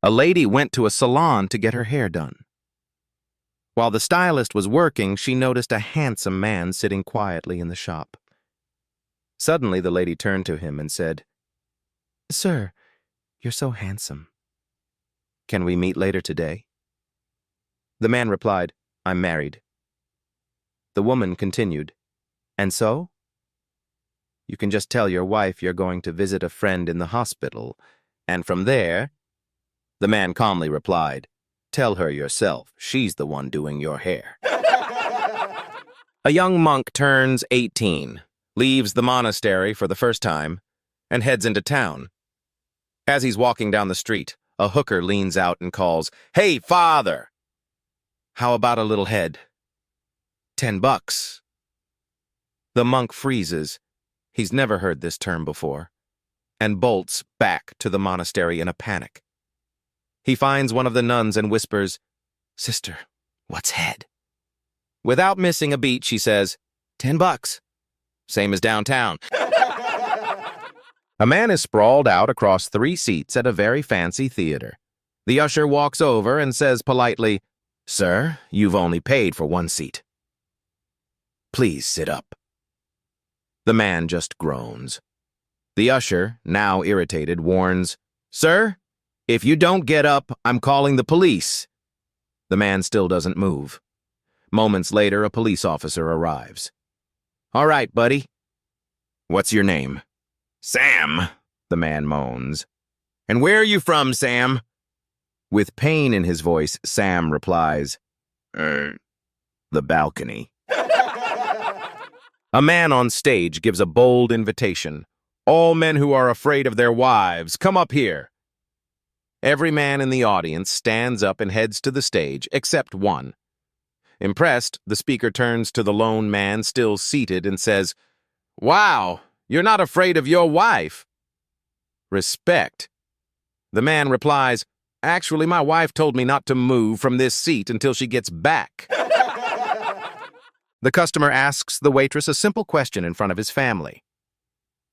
A lady went to a salon to get her hair done. While the stylist was working, she noticed a handsome man sitting quietly in the shop. Suddenly, the lady turned to him and said, "Sir, you're so handsome. Can we meet later today?" The man replied, "I'm married." The woman continued, "And so?" "You can just tell your wife you're going to visit a friend in the hospital, and from there—" The man calmly replied, "Tell her yourself. She's the one doing your hair." A young monk turns 18, leaves the monastery for the first time, and heads into town. As he's walking down the street, a hooker leans out and calls, "Hey, father! How about a little head? $10. The monk freezes. He's never heard this term before, and bolts back to the monastery in a panic. He finds one of the nuns and whispers, "Sister, what's head?" Without missing a beat, she says, $10. Same as downtown. A man is sprawled out across 3 seats at a very fancy theater. The usher walks over and says politely, "Sir, you've only paid for 1 seat. Please sit up." The man just groans. The usher, now irritated, warns, "Sir, if you don't get up, I'm calling the police." The man still doesn't move. Moments later, a police officer arrives. "All right, buddy. What's your name?" "Sam," the man moans. "And where are you from, Sam?" With pain in his voice, Sam replies, "The balcony." A man on stage gives a bold invitation. "All men who are afraid of their wives, come up here." Every man in the audience stands up and heads to the stage, except one. Impressed, the speaker turns to the lone man still seated and says, "Wow, you're not afraid of your wife." "Respect." The man replies, "Actually, my wife told me not to move from this seat until she gets back." The customer asks the waitress a simple question in front of his family.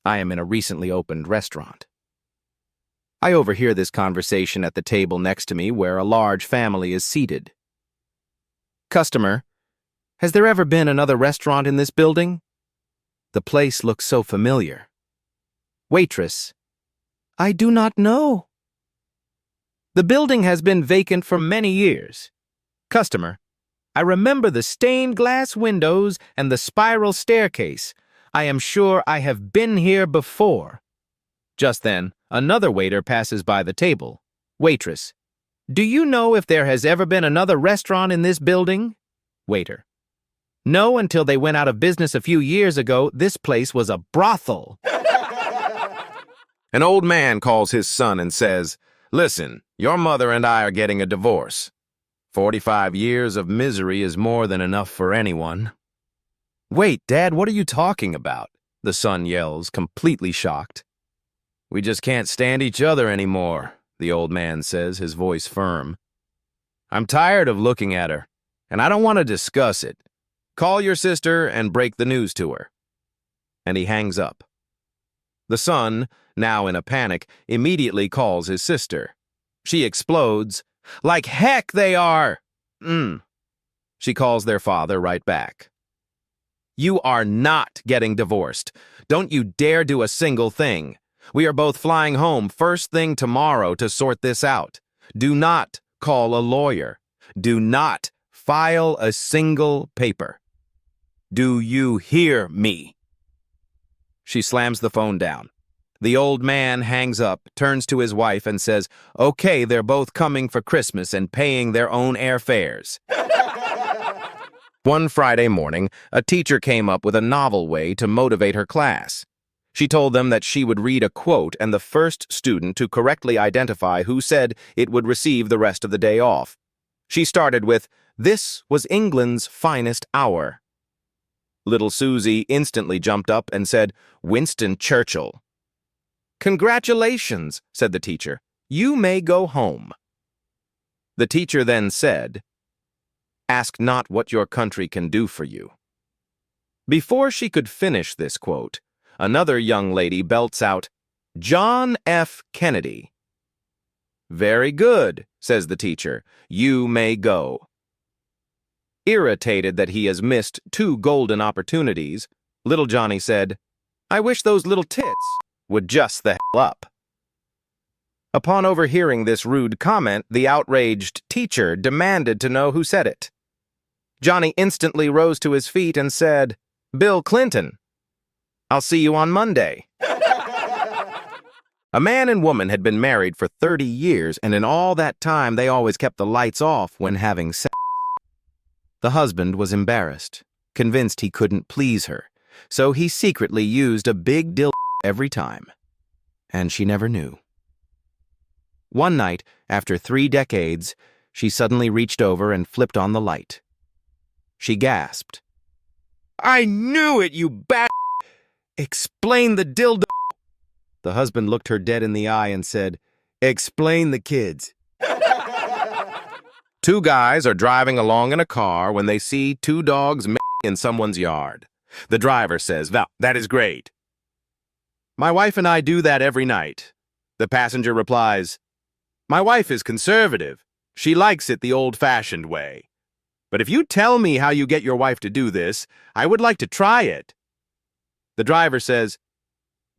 "I am in a recently opened restaurant." I overhear this conversation at the table next to me where a large family is seated. Customer, has there ever been another restaurant in this building? The place looks so familiar. Waitress, I do not know. The building has been vacant for many years. Customer, I remember the stained glass windows and the spiral staircase. I am sure I have been here before. Just then, another waiter passes by the table. Waitress, do you know if there has ever been another restaurant in this building? Waiter, no, until they went out of business a few years ago. This place was a brothel. An old man calls his son and says, "Listen, your mother and I are getting a divorce. 45 years of misery is more than enough for anyone." "Wait, Dad, what are you talking about?" the son yells, completely shocked. "We just can't stand each other anymore," the old man says, his voice firm. "I'm tired of looking at her, and I don't want to discuss it. Call your sister and break the news to her." And he hangs up. The son, now in a panic, immediately calls his sister. She explodes, "Like heck they are!" She calls their father right back. "You are not getting divorced. Don't you dare do a single thing. We are both flying home first thing tomorrow to sort this out. Do not call a lawyer. Do not file a single paper. Do you hear me?" She slams the phone down. The old man hangs up, turns to his wife, and says, "Okay, they're both coming for Christmas and paying their own airfares." One Friday morning, a teacher came up with a novel way to motivate her class. She told them that she would read a quote, and the first student to correctly identify who said it would receive the rest of the day off. She started with, "This was England's finest hour." Little Susie instantly jumped up and said, "Winston Churchill." "Congratulations," said the teacher. "You may go home." The teacher then said, "Ask not what your country can do for you." Before she could finish this quote, another young lady belts out, "John F. Kennedy." "Very good," says the teacher. "You may go." Irritated that he has missed 2 golden opportunities, little Johnny said, "I wish those little tits would just the hell up." Upon overhearing this rude comment, the outraged teacher demanded to know who said it. Johnny instantly rose to his feet and said, "Bill Clinton. I'll see you on Monday." A man and woman had been married for 30 years, and in all that time they always kept the lights off when having sex. The husband was embarrassed, convinced he couldn't please her, so he secretly used a big dildo every time. And she never knew. One night, after 3 decades, she suddenly reached over and flipped on the light. She gasped, "I knew it, you bastard! Explain the dildo!" The husband looked her dead in the eye and said, "Explain the kids." 2 guys are driving along in a car when they see 2 dogs mating in someone's yard. The driver says, "Well, that is great. My wife and I do that every night." The passenger replies, "My wife is conservative. She likes it the old-fashioned way. But if you tell me how you get your wife to do this, I would like to try it." The driver says,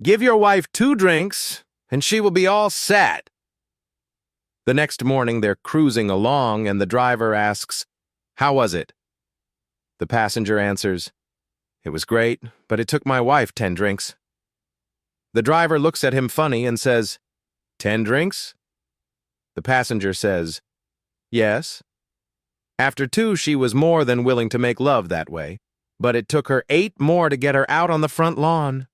"Give your wife 2 drinks, and she will be all set." The next morning, they're cruising along, and the driver asks, "How was it?" The passenger answers, "It was great, but it took my wife 10 drinks." The driver looks at him funny and says, "10 drinks?" The passenger says, "Yes. After 2, she was more than willing to make love that way, but it took her 8 more to get her out on the front lawn."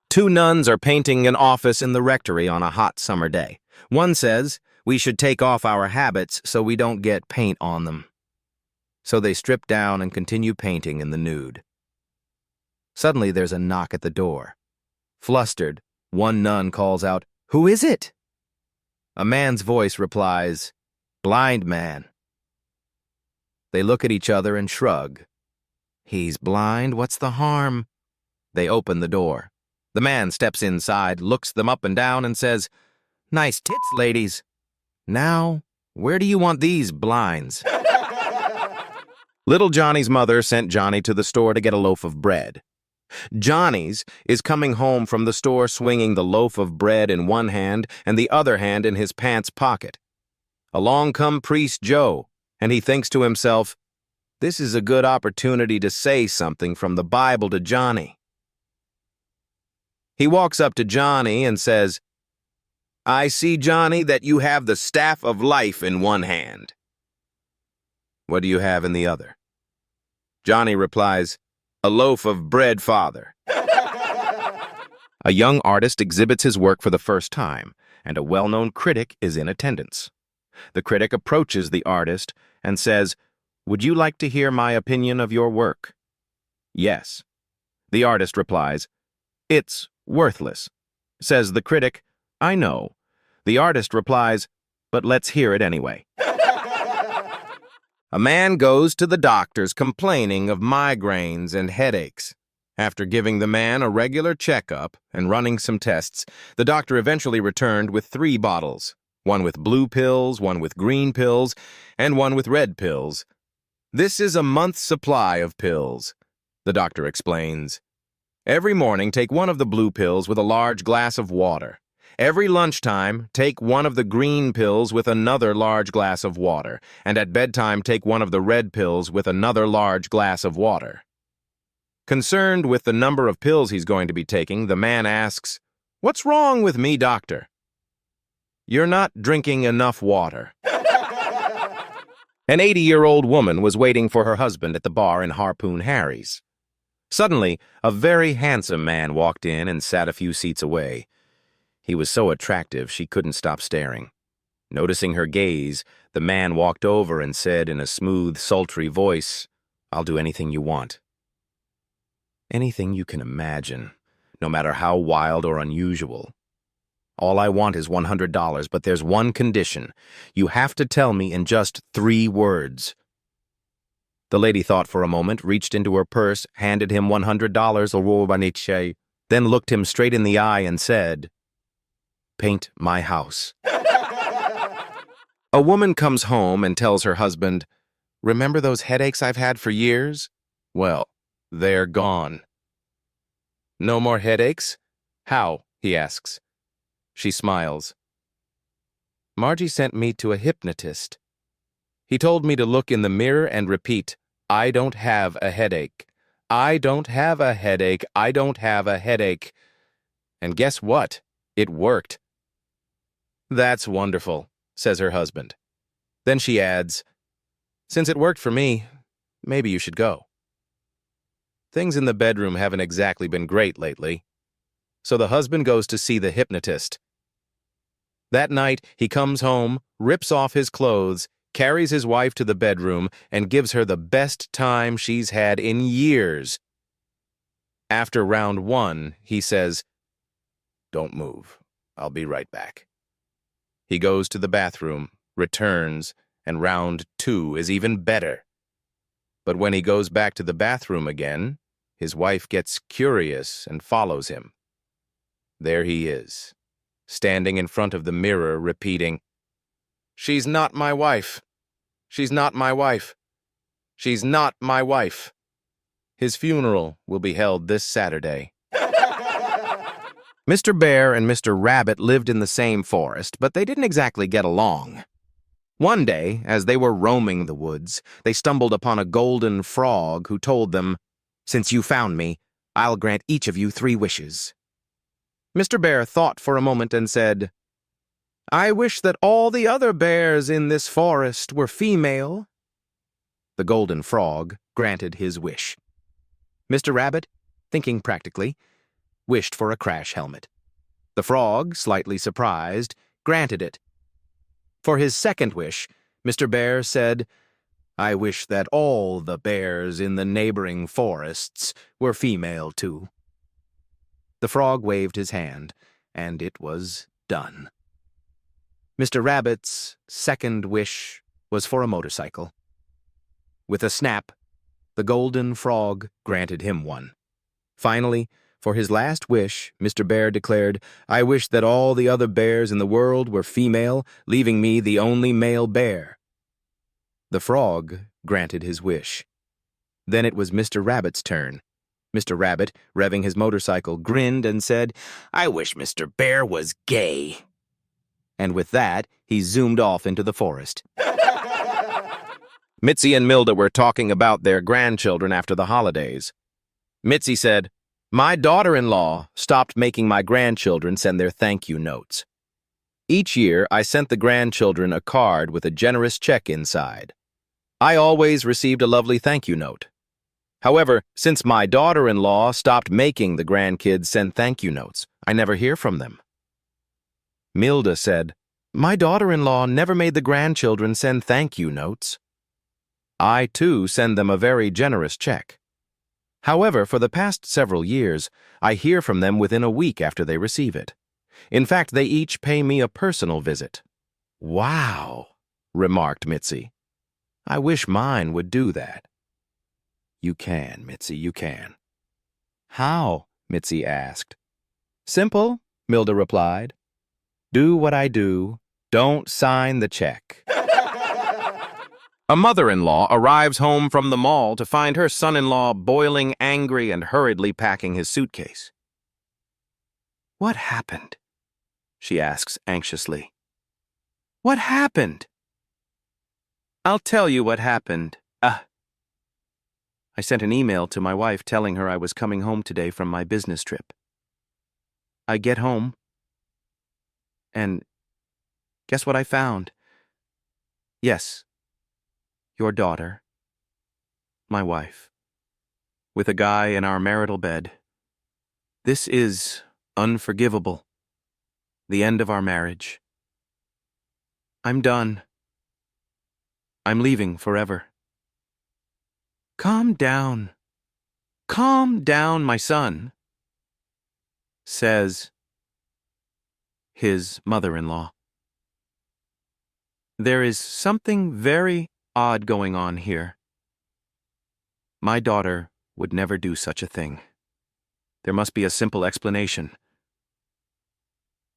2 nuns are painting an office in the rectory on a hot summer day. One says, "We should take off our habits so we don't get paint on them." So they strip down and continue painting in the nude. Suddenly there's a knock at the door. Flustered, one nun calls out, "Who is it?" A man's voice replies, "Blind man." They look at each other and shrug. "He's blind, what's the harm?" They open the door. The man steps inside, looks them up and down, and says, "Nice tits, ladies. Now, where do you want these blinds?" Little Johnny's mother sent Johnny to the store to get a loaf of bread. Johnny's is coming home from the store swinging the loaf of bread in one hand and the other hand in his pants pocket. Along come Priest Joe, and he thinks to himself, "This is a good opportunity to say something from the Bible to Johnny." He walks up to Johnny and says, "I see, Johnny, that you have the staff of life in one hand. What do you have in the other?" Johnny replies, "A loaf of bread, Father." A young artist exhibits his work for the first time, and a well-known critic is in attendance. The critic approaches the artist and says, "Would you like to hear my opinion of your work?" "Yes." The artist replies, "It's worthless." Says the critic, "I know." The artist replies, "But let's hear it anyway." A man goes to the doctors complaining of migraines and headaches. After giving the man a regular checkup and running some tests, the doctor eventually returned with 3 bottles, one with blue pills, one with green pills, and one with red pills. "This is a month's supply of pills," the doctor explains. "Every morning, take one of the blue pills with a large glass of water. Every lunchtime, take one of the green pills with another large glass of water, and at bedtime, take one of the red pills with another large glass of water." Concerned with the number of pills he's going to be taking, the man asks, "What's wrong with me, doctor?" "You're not drinking enough water." An 80-year-old woman was waiting for her husband at the bar in Harpoon Harry's. Suddenly, a very handsome man walked in and sat a few seats away. He was so attractive she couldn't stop staring. Noticing her gaze, the man walked over and said in a smooth, sultry voice, "I'll do anything you want." "Anything you can imagine, no matter how wild or unusual. All I want is $100, but there's one condition. You have to tell me in just 3 words. The lady thought for a moment, reached into her purse, handed him $100, then looked him straight in the eye and said, paint my house. A woman comes home and tells her husband, "Remember those headaches I've had for years? Well, they're gone." "No more headaches? How?" he asks. She smiles. "Margie sent me to a hypnotist. He told me to look in the mirror and repeat, 'I don't have a headache. I don't have a headache. I don't have a headache.' And guess what? It worked." "That's wonderful," says her husband. Then she adds, "Since it worked for me, maybe you should go." Things in the bedroom haven't exactly been great lately, so the husband goes to see the hypnotist. That night, he comes home, rips off his clothes, carries his wife to the bedroom, and gives her the best time she's had in years. After round 1, he says, "Don't move. I'll be right back." He goes to the bathroom, returns, and round 2 is even better. But when he goes back to the bathroom again, his wife gets curious and follows him. There he is, standing in front of the mirror, repeating, "She's not my wife. She's not my wife. She's not my wife." His funeral will be held this Saturday. Mr. Bear and Mr. Rabbit lived in the same forest, but they didn't exactly get along. One day, as they were roaming the woods, they stumbled upon a golden frog who told them, "Since you found me, I'll grant each of you 3 wishes." Mr. Bear thought for a moment and said, "I wish that all the other bears in this forest were female." The golden frog granted his wish. Mr. Rabbit, thinking practically, wished for a crash helmet. The frog, slightly surprised, granted it. For his second wish, Mr. Bear said, "I wish that all the bears in the neighboring forests were female too." The frog waved his hand, and it was done. Mr. Rabbit's second wish was for a motorcycle. With a snap, the golden frog granted him one. Finally, for his last wish, Mr. Bear declared, "I wish that all the other bears in the world were female, leaving me the only male bear." The frog granted his wish. Then it was Mr. Rabbit's turn. Mr. Rabbit, revving his motorcycle, grinned and said, "I wish Mr. Bear was gay." And with that, he zoomed off into the forest. Mitzi and Milda were talking about their grandchildren after the holidays. Mitzi said, "My daughter-in-law stopped making my grandchildren send their thank you notes. Each year, I sent the grandchildren a card with a generous check inside. I always received a lovely thank you note. However, since my daughter-in-law stopped making the grandkids send thank you notes, I never hear from them." Milda said, "My daughter-in-law never made the grandchildren send thank you notes. I, too, send them a very generous check. However, for the past several years, I hear from them within a week after they receive it. In fact, they each pay me a personal visit." "Wow," remarked Mitzi. "I wish mine would do that." "You can, Mitzi, you can." "How?" Mitzi asked. "Simple," Milda replied. "Do what I do. Don't sign the check." A mother-in-law arrives home from the mall to find her son-in-law boiling angry and hurriedly packing his suitcase. "What happened?" she asks anxiously. "What happened?" "I'll tell you what happened. I sent an email to my wife telling her I was coming home today from my business trip. I get home, and guess what I found? Yes, your daughter, my wife, with a guy in our marital bed. This is unforgivable. The end of our marriage. I'm done. I'm leaving forever." "Calm down. Calm down, my son," says his mother-in-law. "There is something very odd going on here. My daughter would never do such a thing. There must be a simple explanation.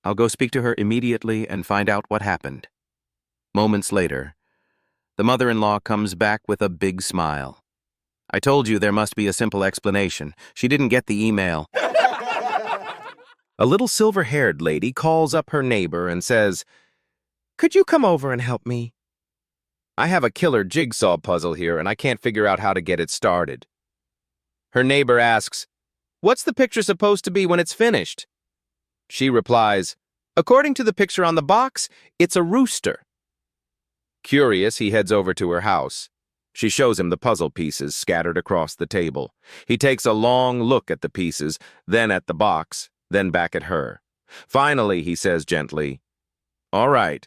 I'll go speak to her immediately and find out what happened. Moments later, the mother-in-law comes back with a big smile. I told you there must be a simple explanation. She didn't get the email. A little silver-haired lady calls up her neighbor and says, "Could you come over and help me? I have a killer jigsaw puzzle here and I can't figure out how to get it started." Her neighbor asks, "What's the picture supposed to be when it's finished?" She replies, "According to the picture on the box, it's a rooster." Curious, he heads over to her house. She shows him the puzzle pieces scattered across the table. He takes a long look at the pieces, then at the box, then back at her. Finally, he says gently, "All right.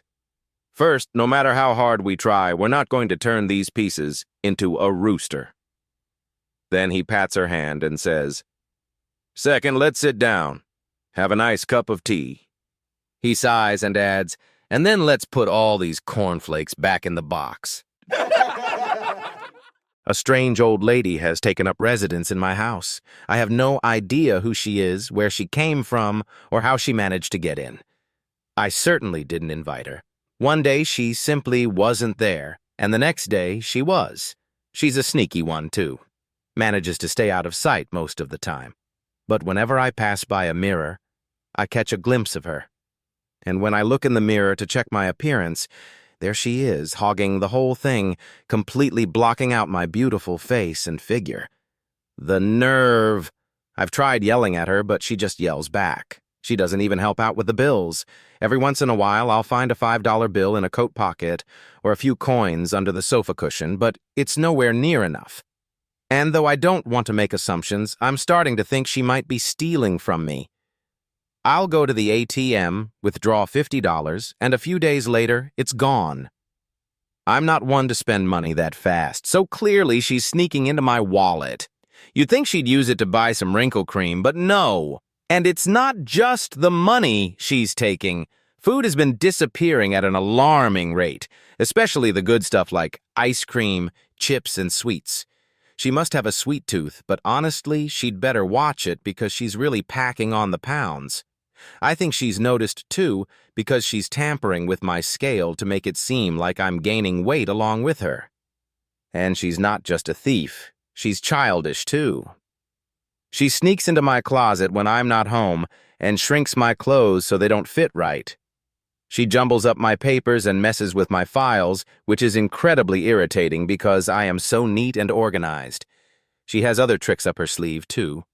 First, no matter how hard we try, we're not going to turn these pieces into a rooster." Then he pats her hand and says, "Second, let's sit down. Have a nice cup of tea." He sighs and adds, "And then let's put all these cornflakes back in the box." A strange old lady has taken up residence in my house. I have no idea who she is, where she came from, or how she managed to get in. I certainly didn't invite her. One day she simply wasn't there, and the next day she was. She's a sneaky one, too. Manages to stay out of sight most of the time. But whenever I pass by a mirror, I catch a glimpse of her. And when I look in the mirror to check my appearance, there she is, hogging the whole thing, completely blocking out my beautiful face and figure. The nerve! I've tried yelling at her, but she just yells back. She doesn't even help out with the bills. Every once in a while, I'll find a $5 bill in a coat pocket or a few coins under the sofa cushion, but it's nowhere near enough. And though I don't want to make assumptions, I'm starting to think she might be stealing from me. I'll go to the ATM, withdraw $50, and a few days later, it's gone. I'm not one to spend money that fast, so clearly she's sneaking into my wallet. You'd think she'd use it to buy some wrinkle cream, but no. And it's not just the money she's taking. Food has been disappearing at an alarming rate, especially the good stuff like ice cream, chips, and sweets. She must have a sweet tooth, but honestly, she'd better watch it because she's really packing on the pounds. I think she's noticed, too, because she's tampering with my scale to make it seem like I'm gaining weight along with her. And she's not just a thief. She's childish, too. She sneaks into my closet when I'm not home and shrinks my clothes so they don't fit right. She jumbles up my papers and messes with my files, which is incredibly irritating because I am so neat and organized. She has other tricks up her sleeve, too.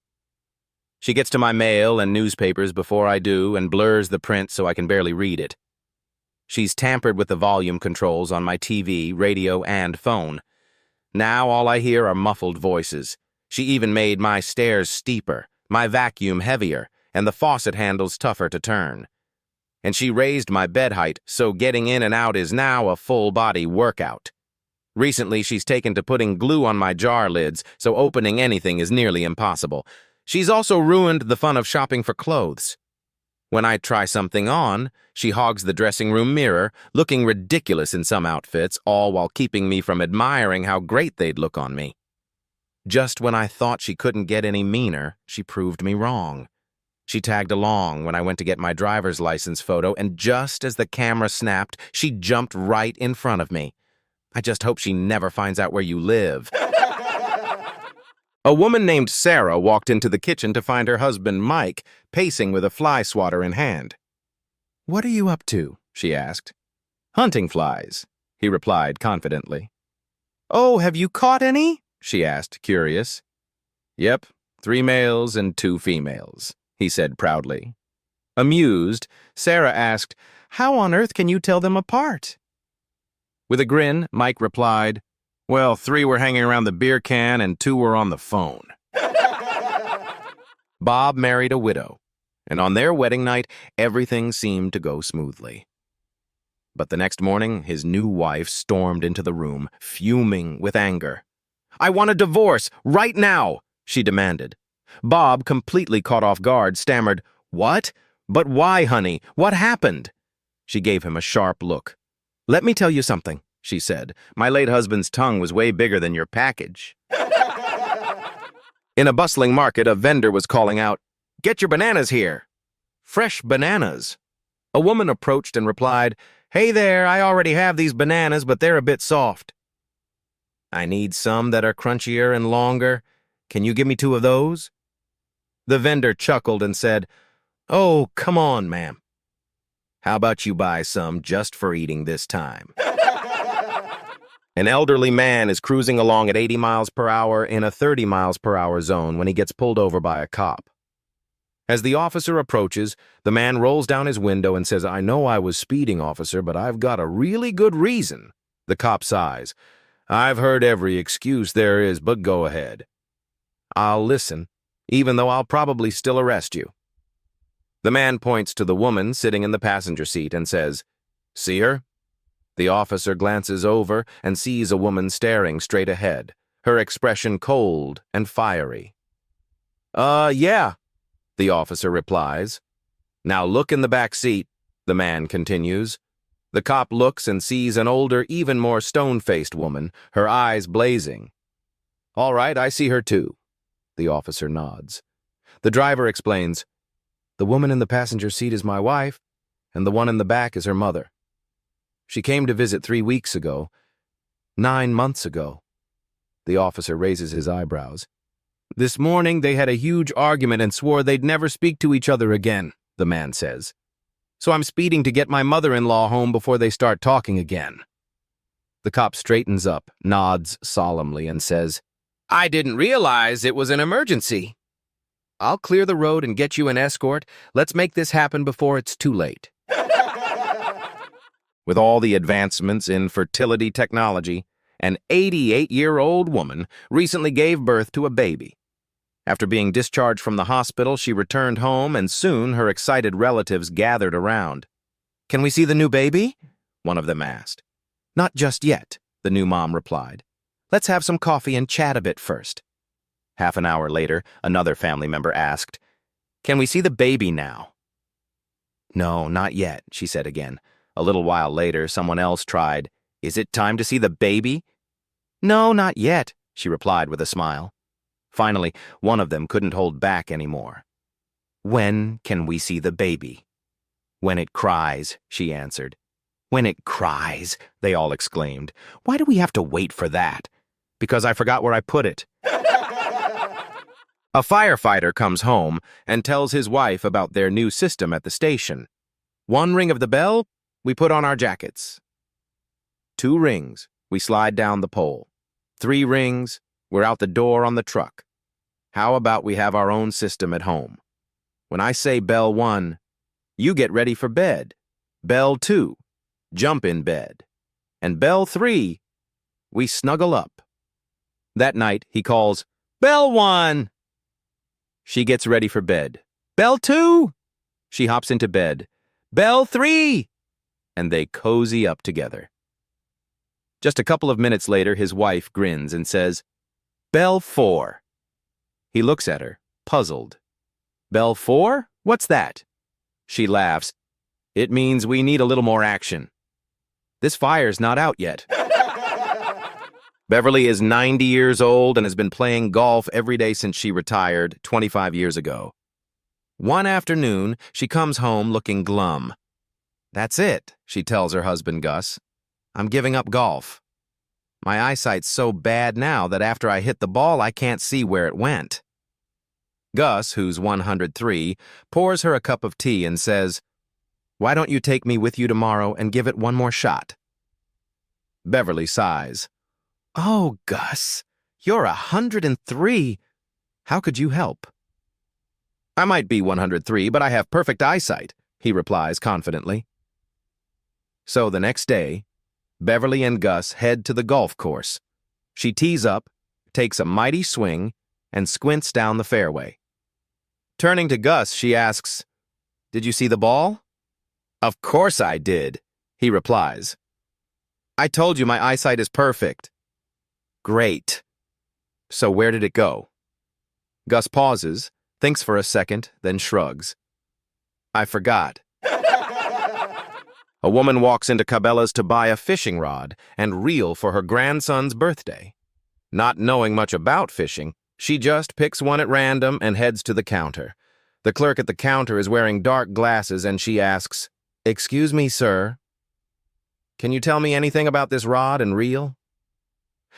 She gets to my mail and newspapers before I do and blurs the print so I can barely read it. She's tampered with the volume controls on my TV, radio, and phone. Now all I hear are muffled voices. She even made my stairs steeper, my vacuum heavier, and the faucet handles tougher to turn. And she raised my bed height, so getting in and out is now a full-body workout. Recently, she's taken to putting glue on my jar lids, so opening anything is nearly impossible. She's also ruined the fun of shopping for clothes. When I try something on, she hogs the dressing room mirror, looking ridiculous in some outfits, all while keeping me from admiring how great they'd look on me. Just when I thought she couldn't get any meaner, she proved me wrong. She tagged along when I went to get my driver's license photo, and just as the camera snapped, she jumped right in front of me. I just hope she never finds out where you live. A woman named Sarah walked into the kitchen to find her husband, Mike, pacing with a fly swatter in hand. "What are you up to?" she asked. "Hunting flies," he replied confidently. "Oh, have you caught any?" she asked, curious. "Yep, 3 males and 2 females," he said proudly. Amused, Sarah asked, "How on earth can you tell them apart?" With a grin, Mike replied, "Well, 3 were hanging around the beer can and 2 were on the phone." Bob married a widow, and on their wedding night, everything seemed to go smoothly. But the next morning, his new wife stormed into the room, fuming with anger. "I want a divorce, right now," she demanded. Bob, completely caught off guard, stammered, "What? But why, honey? What happened?" She gave him a sharp look. "Let me tell you something," she said. "My late husband's tongue was way bigger than your package." In a bustling market, a vendor was calling out, "Get your bananas here." Fresh bananas. A woman approached and replied, "Hey there, I already have these bananas, but they're a bit soft." "I need some that are crunchier and longer. Can you give me 2 of those?" The vendor chuckled and said, "Oh, come on, ma'am. How about you buy some just for eating this time?" An elderly man is cruising along at 80 miles per hour in a 30 miles per hour zone when he gets pulled over by a cop. As the officer approaches, the man rolls down his window and says, "I know I was speeding, officer, but I've got a really good reason." The cop sighs. "I've heard every excuse there is, but go ahead." "I'll listen, even though I'll probably still arrest you." The man points to the woman sitting in the passenger seat and says, "See her?" The officer glances over and sees a woman staring straight ahead, her expression cold and fiery. Yeah," the officer replies. "Now look in the back seat," the man continues. The cop looks and sees an older, even more stone-faced woman, her eyes blazing. "All right, I see her too." The officer nods. The driver explains, "The woman in the passenger seat is my wife, and the one in the back is her mother. She came to visit 3 weeks ago. 9 months ago." The officer raises his eyebrows. "This morning they had a huge argument and swore they'd never speak to each other again," the man says. "So I'm speeding to get my mother-in-law home before they start talking again." The cop straightens up, nods solemnly, and says, "I didn't realize it was an emergency. I'll clear the road and get you an escort. Let's make this happen before it's too late." With all the advancements in fertility technology, an 88-year-old woman recently gave birth to a baby. After being discharged from the hospital, she returned home, and soon her excited relatives gathered around. "Can we see the new baby?" one of them asked. "Not just yet," the new mom replied. "Let's have some coffee and chat a bit first." Half an hour later, another family member asked, "Can we see the baby now?" "No, not yet," she said again. A little while later, someone else tried, "Is it time to see the baby?" "No, not yet," she replied with a smile. Finally, one of them couldn't hold back anymore. "When can we see the baby?" "When it cries," she answered. "When it cries," they all exclaimed. "Why do we have to wait for that?" "Because I forgot where I put it." A firefighter comes home and tells his wife about their new system at the station. 1 ring of the bell, we put on our jackets. 2 rings, we slide down the pole. 3 rings, we're out the door on the truck. How about we have our own system at home? When I say bell 1, you get ready for bed. Bell 2, jump in bed. And bell 3, we snuggle up. That night, he calls, "Bell 1!" She gets ready for bed. "Bell 2!" She hops into bed. "Bell 3!" And they cozy up together. Just a couple of minutes later, his wife grins and says, "Bell 4. He looks at her, puzzled. "Bell 4? What's that?" She laughs. "It means we need a little more action. This fire's not out yet." Beverly is 90 years old and has been playing golf every day since she retired 25 years ago. One afternoon, she comes home looking glum. "That's it," she tells her husband Gus. "I'm giving up golf. My eyesight's so bad now that after I hit the ball, I can't see where it went." Gus, who's 103, pours her a cup of tea and says, "Why don't you take me with you tomorrow and give it one more shot?" Beverly sighs. "Oh, Gus, you're 103. How could you help?" "I might be 103, but I have perfect eyesight," he replies confidently. So the next day, Beverly and Gus head to the golf course. She tees up, takes a mighty swing, and squints down the fairway. Turning to Gus, she asks, "Did you see the ball?" "Of course I did," he replies. "I told you my eyesight is perfect." "Great. So where did it go?" Gus pauses, thinks for a second, then shrugs. "I forgot." A woman walks into Cabela's to buy a fishing rod and reel for her grandson's birthday. Not knowing much about fishing, she just picks one at random and heads to the counter. The clerk at the counter is wearing dark glasses and she asks, "Excuse me, sir. Can you tell me anything about this rod and reel?"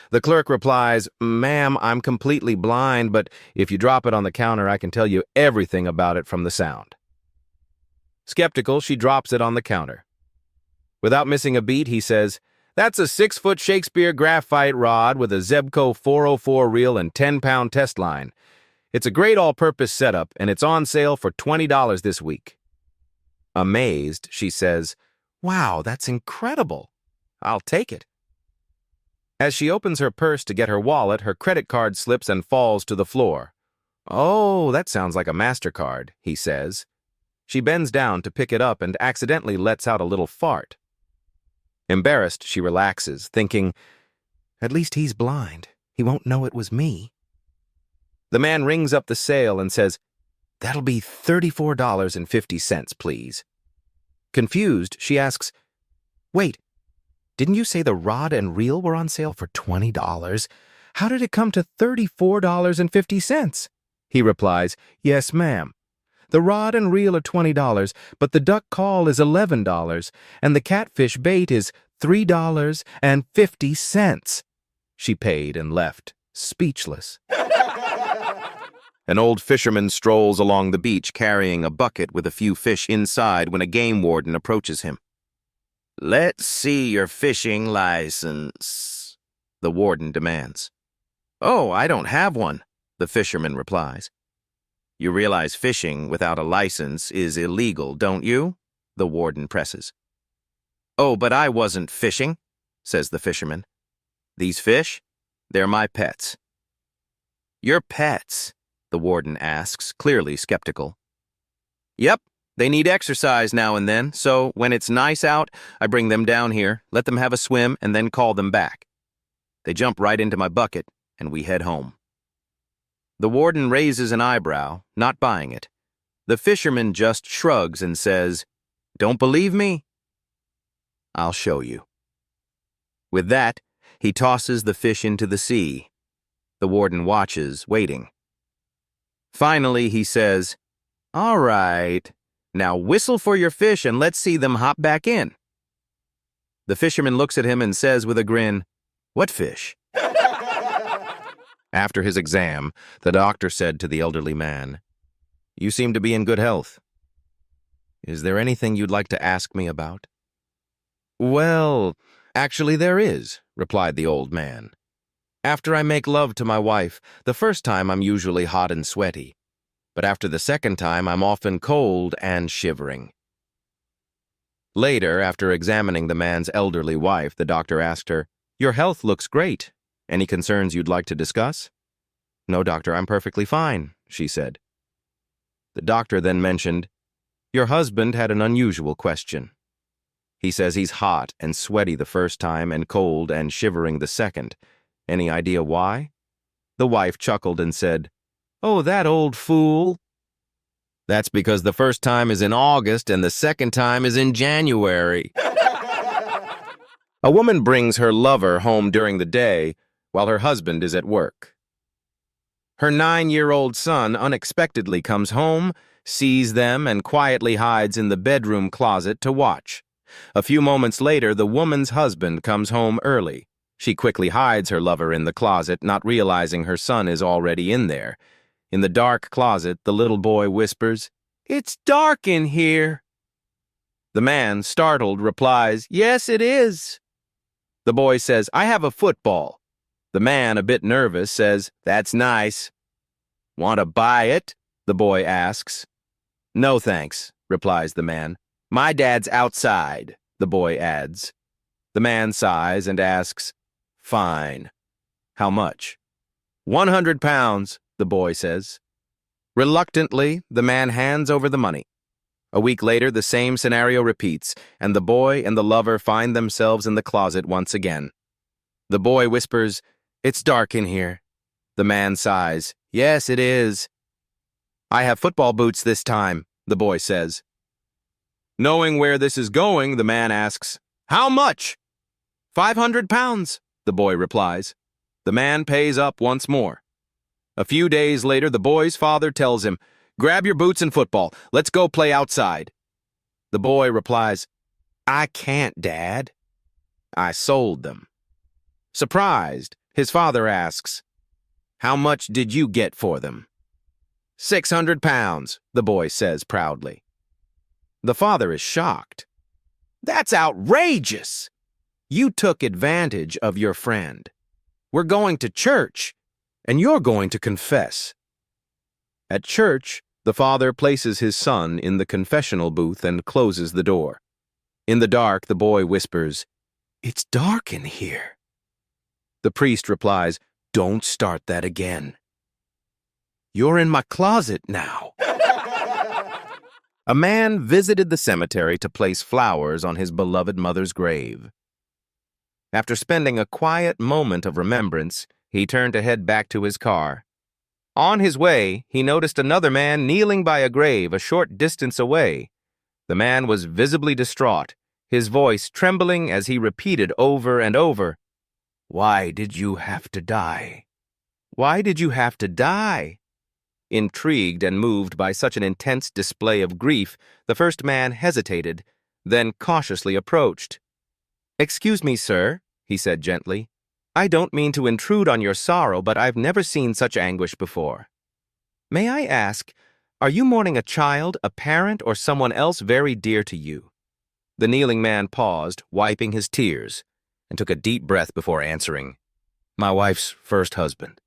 The clerk replies, "Ma'am, I'm completely blind, but if you drop it on the counter, I can tell you everything about it from the sound." Skeptical, she drops it on the counter. Without missing a beat, he says, "That's a 6-foot Shakespeare graphite rod with a Zebco 404 reel and 10-pound test line. It's a great all-purpose setup, and it's on sale for $20 this week." Amazed, she says, "Wow, that's incredible. I'll take it." As she opens her purse to get her wallet, her credit card slips and falls to the floor. "Oh, that sounds like a MasterCard," he says. She bends down to pick it up and accidentally lets out a little fart. Embarrassed, she relaxes, thinking, "At least he's blind. He won't know it was me." The man rings up the sale and says, "That'll be $34.50, please." Confused, she asks, "Wait, didn't you say the rod and reel were on sale for $20? How did it come to $34.50? He replies, "Yes, ma'am. The rod and reel are $20, but the duck call is $11, and the catfish bait is $3.50. She paid and left, speechless. An old fisherman strolls along the beach carrying a bucket with a few fish inside when a game warden approaches him. "Let's see your fishing license," the warden demands. "Oh, I don't have one," the fisherman replies. "You realize fishing without a license is illegal, don't you?" the warden presses. "Oh, but I wasn't fishing," says the fisherman. "These fish? They're my pets." "Your pets?" the warden asks, clearly skeptical. "Yep, they need exercise now and then, so when it's nice out, I bring them down here, let them have a swim, and then call them back. They jump right into my bucket, and we head home." The warden raises an eyebrow, not buying it. The fisherman just shrugs and says, "Don't believe me? I'll show you." With that, he tosses the fish into the sea. The warden watches, waiting. Finally, he says, "All right, now whistle for your fish and let's see them hop back in." The fisherman looks at him and says with a grin, "What fish?" After his exam, the doctor said to the elderly man, "You seem to be in good health. Is there anything you'd like to ask me about?" "Well, actually there is," replied the old man. "After I make love to my wife, the first time I'm usually hot and sweaty, but after the second time I'm often cold and shivering." Later, after examining the man's elderly wife, the doctor asked her, "Your health looks great. Any concerns you'd like to discuss?" "No, doctor, I'm perfectly fine," she said. The doctor then mentioned, "Your husband had an unusual question. He says he's hot and sweaty the first time and cold and shivering the second. Any idea why?" The wife chuckled and said, "Oh, that old fool. That's because the first time is in August and the second time is in January." A woman brings her lover home during the day while her husband is at work. Her 9-year-old son unexpectedly comes home, sees them, and quietly hides in the bedroom closet to watch. A few moments later, the woman's husband comes home early. She quickly hides her lover in the closet, not realizing her son is already in there. In the dark closet, the little boy whispers, "It's dark in here." The man, startled, replies, "Yes, it is." The boy says, "I have a football." The man, a bit nervous, says, "That's nice." "Want to buy it?" the boy asks. "No, thanks," replies the man. "My dad's outside," the boy adds. The man sighs and asks, "Fine. How much?" £100, the boy says. Reluctantly, the man hands over the money. A week later, the same scenario repeats, and the boy and the lover find themselves in the closet once again. The boy whispers, "It's dark in here." The man sighs, "Yes, it is." "I have football boots this time," the boy says. Knowing where this is going, the man asks, "How much?" £500, the boy replies. The man pays up once more. A few days later, the boy's father tells him, "Grab your boots and football. Let's go play outside." The boy replies, "I can't, Dad. I sold them." Surprised, his father asks, "How much did you get for them?" £600, the boy says proudly. The father is shocked. "That's outrageous! You took advantage of your friend. We're going to church, and you're going to confess." At church, the father places his son in the confessional booth and closes the door. In the dark, the boy whispers, "It's dark in here." The priest replies, "Don't start that again. You're in my closet now." A man visited the cemetery to place flowers on his beloved mother's grave. After spending a quiet moment of remembrance, he turned to head back to his car. On his way, he noticed another man kneeling by a grave a short distance away. The man was visibly distraught, his voice trembling as he repeated over and over, "Why did you have to die? Why did you have to die?" Intrigued and moved by such an intense display of grief, the first man hesitated, then cautiously approached. "Excuse me, sir," he said gently. "I don't mean to intrude on your sorrow, but I've never seen such anguish before. May I ask, are you mourning a child, a parent, or someone else very dear to you?" The kneeling man paused, wiping his tears, and took a deep breath before answering, "My wife's first husband."